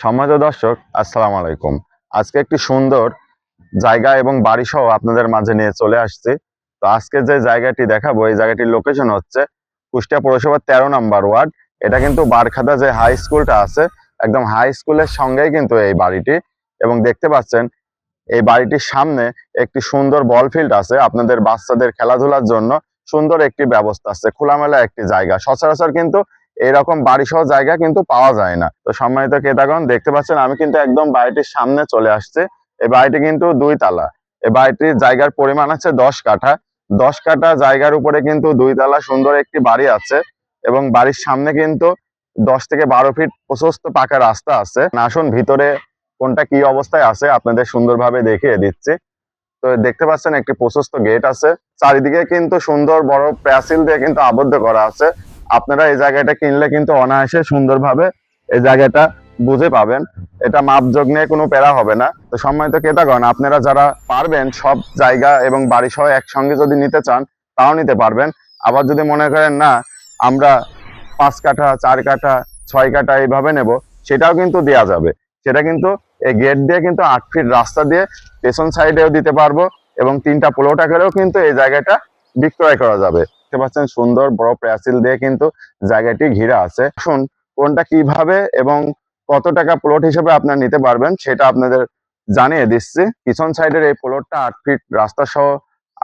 সম্মানিত দর্শক, আসসালামু আলাইকুম। আজকে একটি সুন্দর জায়গা এবং বাড়ি সহ আপনাদের মাঝে নিয়ে চলে আসছি। তো আজকে যে জায়গাটি দেখাবো, এই জায়গাটির লোকেশন হচ্ছে কুষ্টিয়া পৌরসভার 13 নম্বর ওয়ার্ড। এটা কিন্তু বারখাদা যে হাই স্কুলটা আছে, একদম হাই স্কুলের সঙ্গেই কিন্তু এই বাড়িটি। এবং দেখতে পাচ্ছেন এই বাড়িটির সামনে একটি সুন্দর বল ফিল্ড আছে, আপনাদের বাচ্চাদের খেলাধুলার জন্য সুন্দর একটি ব্যবস্থা আছে, খোলামেলা একটি জায়গা। সচরাচর কিন্তু এরকম বাড়ি সহ জায়গা কিন্তু পাওয়া যায় না। তো সম্মানিত ক্রেতাগণ, দেখতে পাচ্ছেন আমি কিন্তু একদম বাড়িটির সামনে চলে আসছে। এই বাড়িটি কিন্তু 2 তালা। এই বাড়িটির জায়গার পরিমাণ আছে 10 কাঠা। 10 কাঠা জায়গার উপরে কিন্তু 2 তালা সুন্দর একটি বাড়ি আছে এবং বাড়ির সামনে কিন্তু 10 থেকে 12 ফিট প্রশস্ত পাকা রাস্তা আছে। আসুন ভিতরে কোনটা কি অবস্থায় আছে আপনাদের সুন্দরভাবে দেখিয়ে দিচ্ছি। তো দেখতে পাচ্ছেন একটি প্রশস্ত গেট আছে, চারিদিকে কিন্তু সুন্দর বড় প্যাসিল দিয়ে কিন্তু আবদ্ধ করা আছে। আপনারা এই জায়গাটা কিনলে কিন্তু অনায়াসে সুন্দরভাবে এই জায়গাটা বুঝে পাবেন। এটা মাপযোগ নিয়ে কোনো প্যারা হবে না। তো সম্মানিত ক্রেতাগণ, আপনারা যারা পারবেন সব জায়গা এবং বাড়ি সহ একসঙ্গে যদি নিতে চান তাও নিতে পারবেন। আবার যদি মনে করেন না আমরা 5 কাঠা 4 কাঠা 6 কাঠা এইভাবে নেব, সেটাও কিন্তু দেয়া যাবে। সেটা কিন্তু এই গেট দিয়ে কিন্তু 8 ফিট রাস্তা দিয়ে পেছন সাইডেও দিতে পারবো এবং 3টা প্লট আকারেও কিন্তু এই জায়গাটা বিক্রয় করা যাবে। দেখতে পাচ্ছেন সুন্দর বড় প্যাসিল দিয়ে কিন্তু জায়গাটি ঘিরা আছে। আসুন কোনটা কিভাবে এবং কত টাকা প্লট হিসেবে আপনারা নিতে পারবেন সেটা আপনাদের জানিয়ে দিচ্ছি। পিছন সাইডের এই প্লটটা 8 ফিট রাস্তা সহ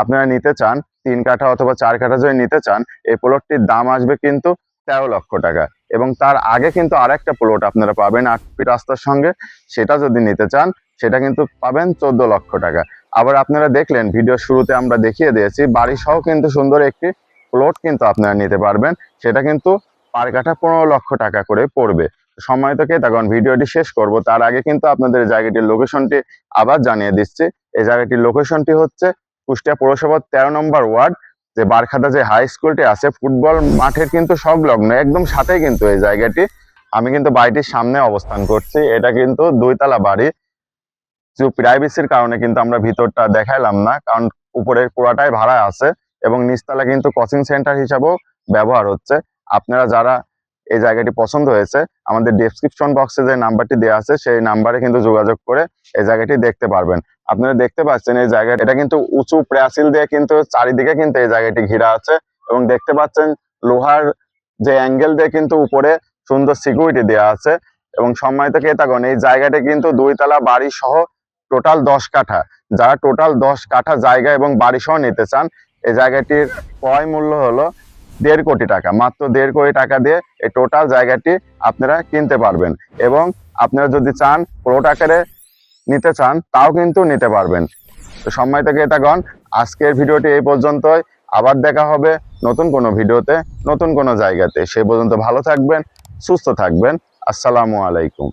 আপনারা নিতে চান, 3 কাঠা অথবা 4 কাঠা যদি নিতে চান, এই প্লটটির দাম আসবে কিন্তু 13 লক্ষ টাকা। এবং তার আগে কিন্তু আরেকটা প্লট আপনারা পাবেন 8 ফিট রাস্তার সঙ্গে, সেটা যদি নিতে চান সেটা কিন্তু পাবেন 14 লক্ষ টাকা। আবার আপনারা দেখলেন ভিডিও শুরুতে আমরা দেখিয়ে দিয়েছি বাড়ি সহ কিন্তু সুন্দর একটি প্লট কিন্তু আপনারা নিতে পারবেন, সেটা কিন্তু পার কাঠা 15 লক্ষ টাকা করে পড়বে। সম্মানিত ক্রেতাগণ, ভিডিওটি শেষ করব তার আগে কিন্তু আপনাদের জায়গাটির লোকেশনটি আবার জানিয়ে দিচ্ছি। এই জায়গাটির লোকেশনটি হচ্ছে কুষ্টিয়া পৌরসভার 13 নম্বর ওয়ার্ড। যে বারখাদা যে হাই স্কুলটি আছে ফুটবল মাঠের কিন্তু সংলগ্ন একদম সাথেই কিন্তু এই জায়গাটি। আমি কিন্তু বাড়িটির সামনে অবস্থান করছি। এটা কিন্তু 2 তালা বাড়ি। প্রাইভেসির কারণে কিন্তু আমরা ভিতরটা দেখাইলাম না, কারণ উপরের পুরাটাই ভাড়া আছে এবং নিচতলা কিন্তু কোচিং সেন্টার হিসাবেও ব্যবহার হচ্ছে। আপনারা যারা এই জায়গাটি পছন্দ হয়েছে, আমাদের ডেসক্রিপশন বক্সে যে নাম্বারটি দেওয়া আছে সেই নাম্বারে কিন্তু যোগাযোগ করে এই জায়গাটি দেখতে পারবেন। আপনারা দেখতে পাচ্ছেন এই জায়গাটা, এটা কিন্তু উঁচু প্রাচীর দিয়ে কিন্তু চারিদিকে কিন্তু এই জায়গাটি ঘিরা আছে এবং দেখতে পাচ্ছেন লোহার যে অ্যাঙ্গেল দিয়ে কিন্তু উপরে সুন্দর সিকিউরিটি দেওয়া আছে। এবং সম্মানিত ক্রেতাগণ, এই জায়গাটি কিন্তু 2 তালা বাড়ি সহ টোটাল 10 কাঠা। যারা টোটাল 10 কাঠা জায়গা এবং বাড়ি সহ নিতে চান, এই জায়গাটির ক্রয় মূল্য হলো 1.5 কোটি টাকা। মাত্র 1.5 কোটি টাকা দিয়ে এই টোটাল জায়গাটি আপনারা কিনতে পারবেন। এবং আপনারা যদি চান প্লট আকারে নিতে চান তাও কিন্তু নিতে পারবেন। তো সম্মানিত ক্রেতাগণ, আজকের ভিডিওটি এই পর্যন্তই। আবার দেখা হবে নতুন কোনো ভিডিওতে, নতুন কোনো জায়গাতে। সেই পর্যন্ত ভালো থাকবেন, সুস্থ থাকবেন। আসসালামু আলাইকুম।